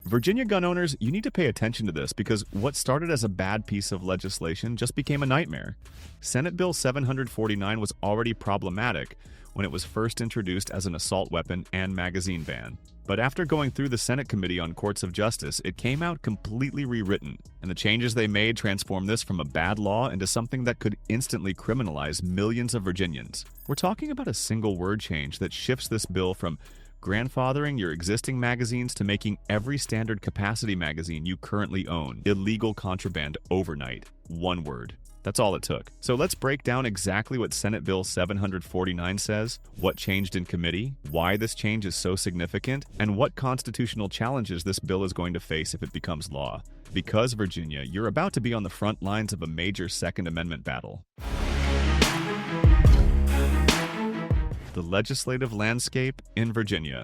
Virginia gun owners, you need to pay attention to this because what started as a bad piece of legislation just became a nightmare. Senate Bill 749 was already problematic when it was first introduced as an assault weapon and magazine ban. But after going through the Senate Committee on Courts of Justice, it came out completely rewritten, and the changes they made transformed this from a bad law into something that could instantly criminalize millions of Virginians. We're talking about a single word change that shifts this bill from grandfathering your existing magazines to making every standard capacity magazine you currently own illegal contraband overnight. One word. That's all it took. So let's break down exactly what Senate Bill 749 says, what changed in committee, why this change is so significant, and what constitutional challenges this bill is going to face if it becomes law. Because, Virginia, you're about to be on the front lines of a major Second Amendment battle. The legislative landscape in Virginia.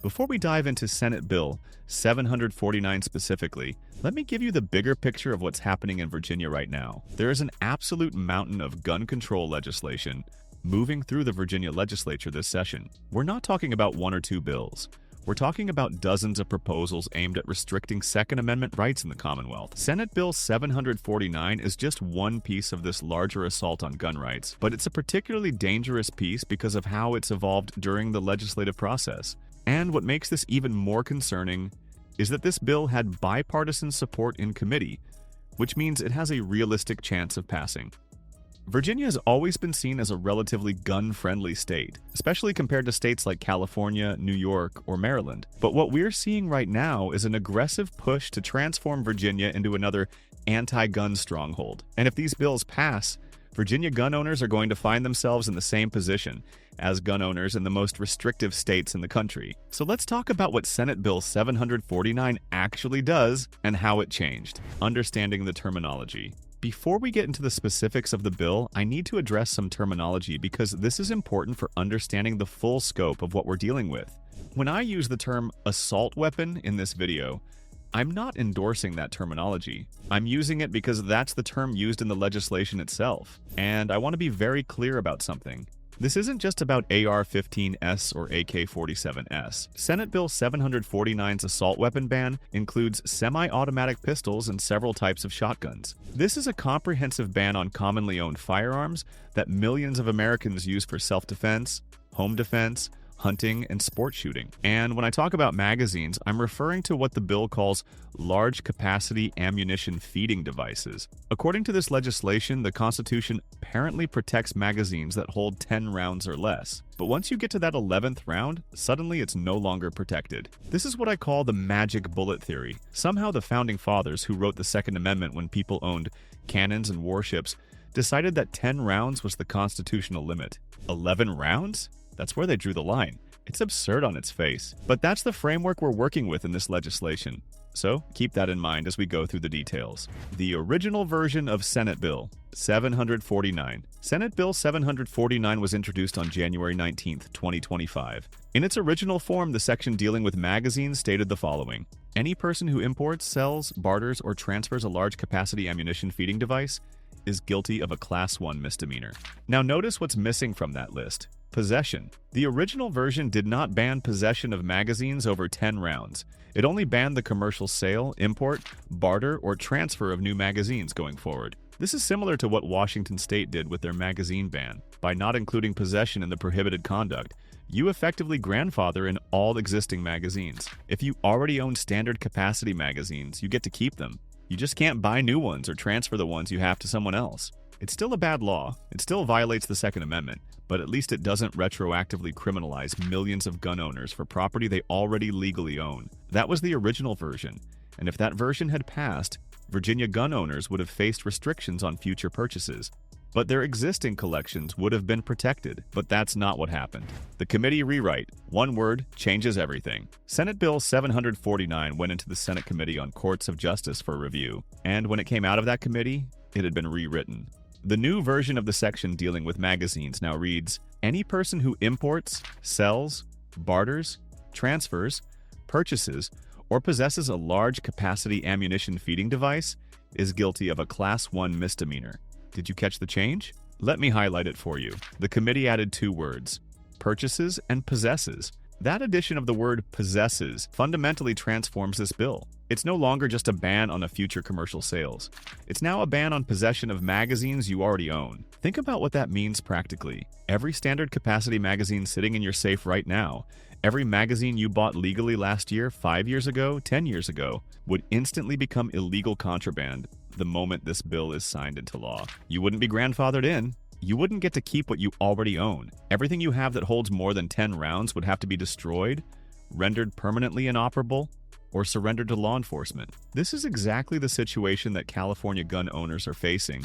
Before we dive into Senate Bill 749 specifically, let me give you the bigger picture of what's happening in Virginia right now. There is an absolute mountain of gun control legislation moving through the Virginia legislature this session. We're not talking about one or two bills. We're talking about dozens of proposals aimed at restricting Second Amendment rights in the Commonwealth. Senate Bill 749 is just one piece of this larger assault on gun rights, but it's a particularly dangerous piece because of how it's evolved during the legislative process. And what makes this even more concerning is that this bill had bipartisan support in committee, which means it has a realistic chance of passing. Virginia has always been seen as a relatively gun-friendly state, especially compared to states like California, New York, or Maryland. But what we're seeing right now is an aggressive push to transform Virginia into another anti-gun stronghold. And if these bills pass, Virginia gun owners are going to find themselves in the same position as gun owners in the most restrictive states in the country. So let's talk about what Senate Bill 749 actually does and how it changed. Understanding the terminology. Before we get into the specifics of the bill, I need to address some terminology because this is important for understanding the full scope of what we're dealing with. When I use the term assault weapon in this video, I'm not endorsing that terminology. I'm using it because that's the term used in the legislation itself. And I want to be very clear about something. This isn't just about AR-15S or AK-47S. Senate Bill 749's assault weapon ban includes semi-automatic pistols and several types of shotguns. This is a comprehensive ban on commonly owned firearms that millions of Americans use for self-defense, home defense, hunting, and sport shooting. And when I talk about magazines, I'm referring to what the bill calls large capacity ammunition feeding devices. According to this legislation, the Constitution apparently protects magazines that hold 10 rounds or less. But once you get to that 11th round, suddenly it's no longer protected. This is what I call the magic bullet theory. Somehow the founding fathers who wrote the Second Amendment when people owned cannons and warships decided that 10 rounds was the constitutional limit. 11 rounds? That's where they drew the line. It's absurd on its face. But that's the framework we're working with in this legislation. So keep that in mind as we go through the details. The original version of Senate Bill 749. Senate Bill 749 was introduced on January 19, 2025. In its original form, the section dealing with magazines stated the following: any person who imports, sells, barters, or transfers a large capacity ammunition feeding device is guilty of a Class 1 misdemeanor. Now notice what's missing from that list. Possession. The original version did not ban possession of magazines over 10 rounds. It only banned the commercial sale, import, barter, or transfer of new magazines going forward. This is similar to what Washington State did with their magazine ban. By not including possession in the prohibited conduct, you effectively grandfather in all existing magazines. If you already own standard capacity magazines, you get to keep them. You just can't buy new ones or transfer the ones you have to someone else. It's still a bad law. It still violates the Second Amendment, but at least it doesn't retroactively criminalize millions of gun owners for property they already legally own. That was the original version, and if that version had passed, Virginia gun owners would have faced restrictions on future purchases. But their existing collections would have been protected, but that's not what happened. The committee rewrite, one word, changes everything. Senate Bill 749 went into the Senate Committee on Courts of Justice for review, and when it came out of that committee, it had been rewritten. The new version of the section dealing with magazines now reads, any person who imports, sells, barters, transfers, purchases, or possesses a large capacity ammunition feeding device is guilty of a Class 1 misdemeanor. Did you catch the change? Let me highlight it for you. The committee added two words, purchases and possesses. That addition of the word possesses fundamentally transforms this bill. It's no longer just a ban on future commercial sales. It's now a ban on possession of magazines you already own. Think about what that means practically. Every standard capacity magazine sitting in your safe right now, every magazine you bought legally last year, 5 years ago, 10 years ago, would instantly become illegal contraband the moment this bill is signed into law. You wouldn't be grandfathered in. You wouldn't get to keep what you already own. Everything you have that holds more than 10 rounds would have to be destroyed, rendered permanently inoperable, or surrendered to law enforcement. This is exactly the situation that California gun owners are facing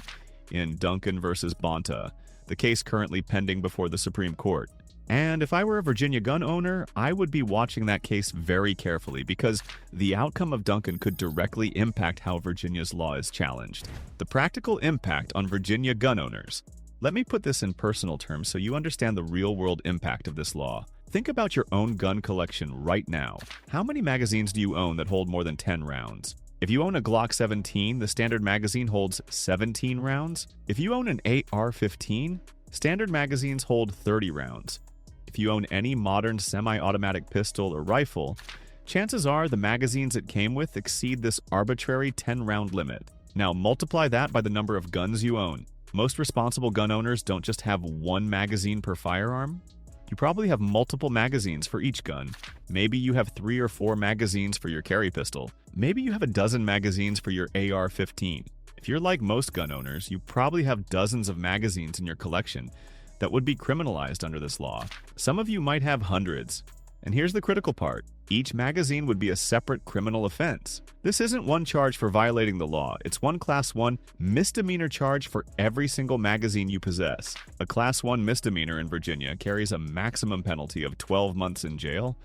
in Duncan versus Bonta, the case currently pending before the Supreme Court. And if I were a Virginia gun owner, I would be watching that case very carefully because the outcome of Duncan could directly impact how Virginia's law is challenged. The practical impact on Virginia gun owners. Let me put this in personal terms so you understand the real-world impact of this law. Think about your own gun collection right now. How many magazines do you own that hold more than 10 rounds? If you own a Glock 17, the standard magazine holds 17 rounds. If you own an AR-15, standard magazines hold 30 rounds. If you own any modern semi-automatic pistol or rifle, chances are the magazines it came with exceed this arbitrary 10-round limit. Now multiply that by the number of guns you own. Most responsible gun owners don't just have one magazine per firearm. You probably have multiple magazines for each gun. Maybe you have 3 or 4 magazines for your carry pistol. Maybe you have a dozen magazines for your AR-15. If you're like most gun owners, you probably have dozens of magazines in your collection that would be criminalized under this law. Some of you might have hundreds. And here's the critical part. Each magazine would be a separate criminal offense. This isn't one charge for violating the law. It's one Class 1 misdemeanor charge for every single magazine you possess. A Class 1 misdemeanor in Virginia carries a maximum penalty of 12 months in jail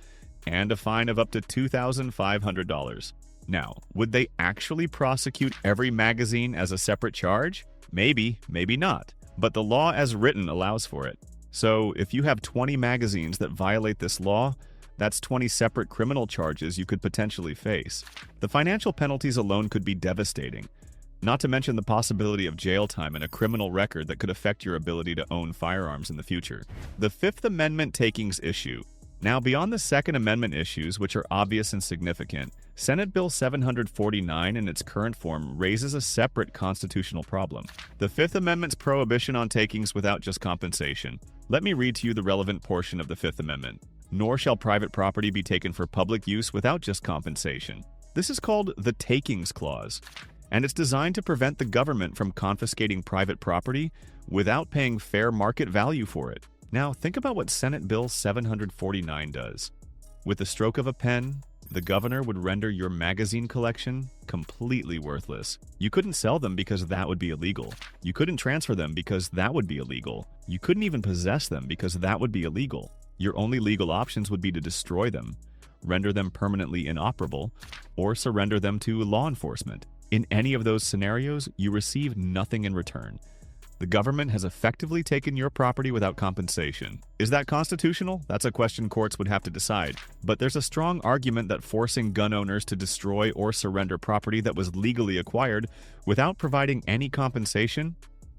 and a fine of up to $2,500. Now, would they actually prosecute every magazine as a separate charge? Maybe, maybe not. But the law as written allows for it. So if you have 20 magazines that violate this law, that's 20 separate criminal charges you could potentially face. The financial penalties alone could be devastating, not to mention the possibility of jail time and a criminal record that could affect your ability to own firearms in the future. The Fifth Amendment takings issue. Now, beyond the Second Amendment issues, which are obvious and significant, Senate Bill 749 in its current form raises a separate constitutional problem. The Fifth Amendment's prohibition on takings without just compensation. Let me read to you the relevant portion of the Fifth Amendment. Nor shall private property be taken for public use without just compensation. This is called the Takings Clause, and it's designed to prevent the government from confiscating private property without paying fair market value for it. Now, think about what Senate Bill 749 does. With the stroke of a pen, the governor would render your magazine collection completely worthless. You couldn't sell them because that would be illegal. You couldn't transfer them because that would be illegal. You couldn't even possess them because that would be illegal. Your only legal options would be to destroy them, render them permanently inoperable, or surrender them to law enforcement. In any of those scenarios, you receive nothing in return. The government has effectively taken your property without compensation. Is that constitutional? That's a question courts would have to decide. But there's a strong argument that forcing gun owners to destroy or surrender property that was legally acquired without providing any compensation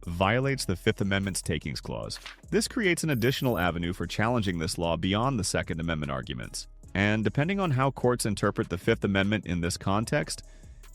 violates the Fifth Amendment's Takings Clause. This creates an additional avenue for challenging this law beyond the Second Amendment arguments. And depending on how courts interpret the Fifth Amendment in this context,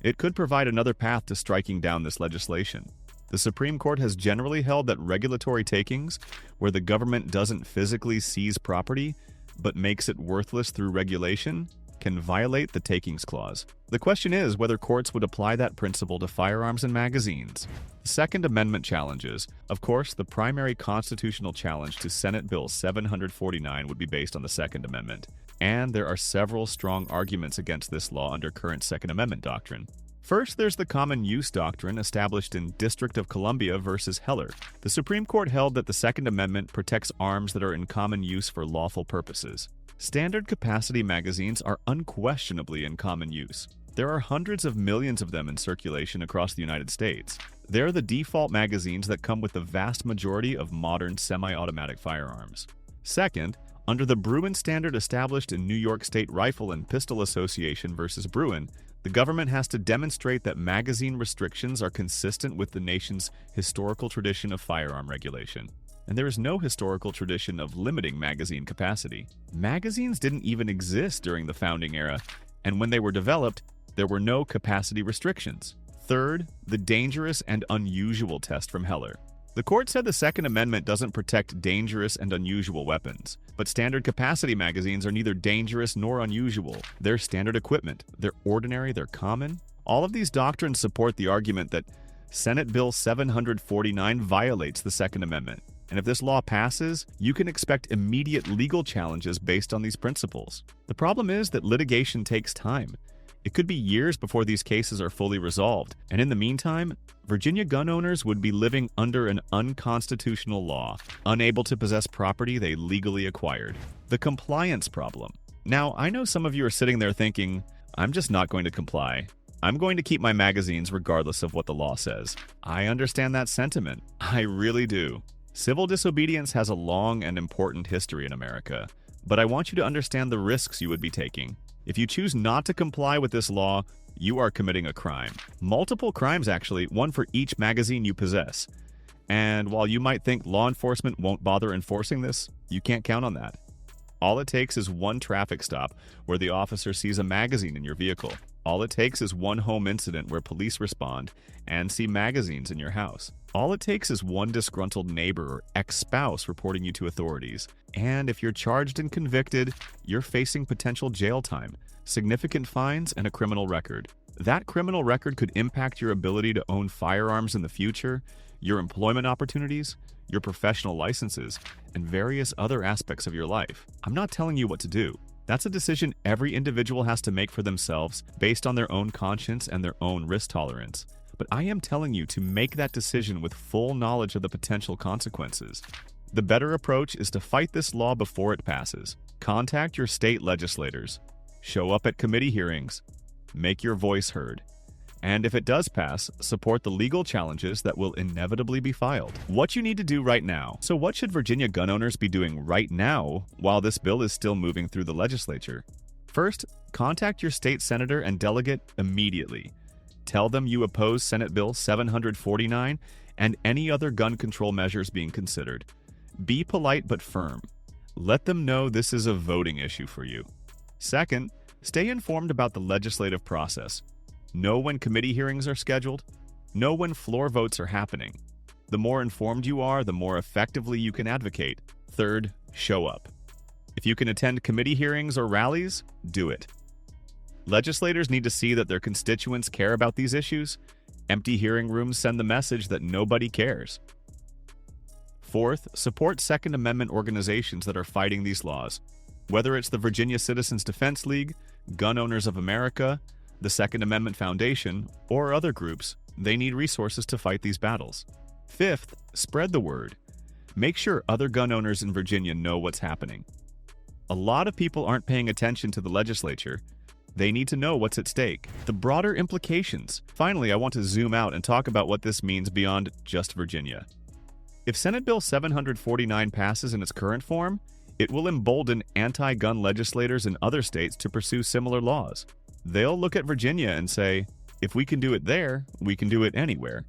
it could provide another path to striking down this legislation. The Supreme Court has generally held that regulatory takings, where the government doesn't physically seize property, but makes it worthless through regulation, can violate the Takings Clause. The question is whether courts would apply that principle to firearms and magazines. The Second Amendment challenges. Of course, the primary constitutional challenge to Senate Bill 749 would be based on the Second Amendment, and there are several strong arguments against this law under current Second Amendment doctrine. First, there's the common use doctrine established in District of Columbia versus Heller. The Supreme Court held that the Second Amendment protects arms that are in common use for lawful purposes. Standard capacity magazines are unquestionably in common use. There are hundreds of millions of them in circulation across the United States. They're the default magazines that come with the vast majority of modern semi-automatic firearms. Second, under the Bruin standard established in New York State Rifle and Pistol Association versus Bruin, the government has to demonstrate that magazine restrictions are consistent with the nation's historical tradition of firearm regulation. and there is no historical tradition of limiting magazine capacity. Magazines didn't even exist during the founding era, and when they were developed, there were no capacity restrictions. Third, the dangerous and unusual test from Heller. The court said the Second Amendment doesn't protect dangerous and unusual weapons, but standard capacity magazines are neither dangerous nor unusual. They're standard equipment. They're ordinary, they're common. All of these doctrines support the argument that Senate Bill 749 violates the Second Amendment. And if this law passes, you can expect immediate legal challenges based on these principles. The problem is that litigation takes time. It could be years before these cases are fully resolved, and in the meantime, Virginia gun owners would be living under an unconstitutional law, unable to possess property they legally acquired. The compliance problem. Now, I know some of you are sitting there thinking, I'm just not going to comply. I'm going to keep my magazines regardless of what the law says. I understand that sentiment. I really do. Civil disobedience has a long and important history in America, but I want you to understand the risks you would be taking. If you choose not to comply with this law, you are committing a crime. Multiple crimes, actually, one for each magazine you possess. And while you might think law enforcement won't bother enforcing this, you can't count on that. All it takes is one traffic stop where the officer sees a magazine in your vehicle. All it takes is one home incident where police respond and see magazines in your house. All it takes is one disgruntled neighbor or ex-spouse reporting you to authorities. And if you're charged and convicted, you're facing potential jail time, significant fines, and a criminal record. That criminal record could impact your ability to own firearms in the future, your employment opportunities, your professional licenses, and various other aspects of your life. I'm not telling you what to do. That's a decision every individual has to make for themselves based on their own conscience and their own risk tolerance. But I am telling you to make that decision with full knowledge of the potential consequences. The better approach is to fight this law before it passes. Contact your state legislators. Show up at committee hearings. Make your voice heard. And if it does pass, support the legal challenges that will inevitably be filed. What you need to do right now. So what should Virginia gun owners be doing right now while this bill is still moving through the legislature? First, contact your state senator and delegate immediately. Tell them you oppose Senate Bill 749 and any other gun control measures being considered. Be polite but firm. Let them know this is a voting issue for you. Second, stay informed about the legislative process. Know when committee hearings are scheduled. Know when floor votes are happening. The more informed you are, the more effectively you can advocate. Third, show up. If you can attend committee hearings or rallies, do it. Legislators need to see that their constituents care about these issues. Empty hearing rooms send the message that nobody cares. Fourth, support Second Amendment organizations that are fighting these laws. Whether it's the Virginia Citizens Defense League, Gun Owners of America, the Second Amendment Foundation, or other groups, they need resources to fight these battles. Fifth, spread the word. Make sure other gun owners in Virginia know what's happening. A lot of people aren't paying attention to the legislature. They need to know what's at stake, the broader implications. Finally, I want to zoom out and talk about what this means beyond just Virginia. If Senate Bill 749 passes in its current form, it will embolden anti-gun legislators in other states to pursue similar laws. They'll look at Virginia and say, if we can do it there, we can do it anywhere.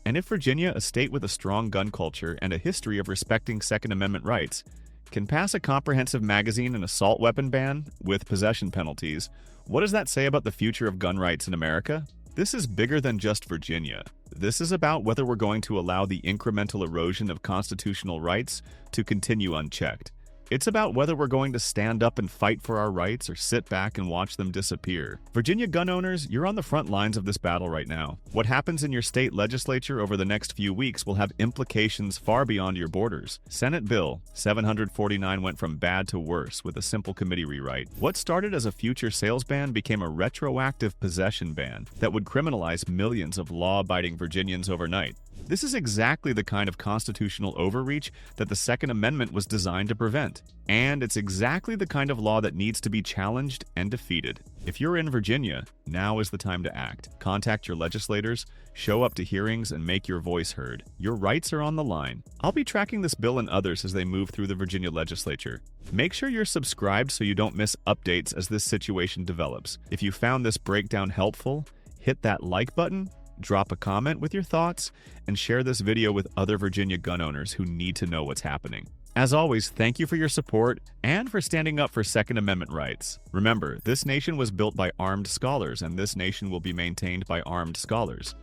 And if Virginia, a state with a strong gun culture and a history of respecting Second Amendment rights, can pass a comprehensive magazine and assault weapon ban with possession penalties, what does that say about the future of gun rights in America? This is bigger than just Virginia. This is about whether we're going to allow the incremental erosion of constitutional rights to continue unchecked. It's about whether we're going to stand up and fight for our rights or sit back and watch them disappear. Virginia gun owners, you're on the front lines of this battle right now. What happens in your state legislature over the next few weeks will have implications far beyond your borders. Senate Bill 749 went from bad to worse with a simple committee rewrite. What started as a future sales ban became a retroactive possession ban that would criminalize millions of law-abiding Virginians overnight. This is exactly the kind of constitutional overreach that the Second Amendment was designed to prevent. And it's exactly the kind of law that needs to be challenged and defeated. If you're in Virginia, now is the time to act. Contact your legislators, show up to hearings, and make your voice heard. Your rights are on the line. I'll be tracking this bill and others as they move through the Virginia legislature. Make sure you're subscribed so you don't miss updates as this situation develops. If you found this breakdown helpful, hit that like button, drop a comment with your thoughts, and share this video with other Virginia gun owners who need to know what's happening. As always, thank you for your support and for standing up for Second Amendment rights. Remember, this nation was built by armed scholars, and this nation will be maintained by armed scholars.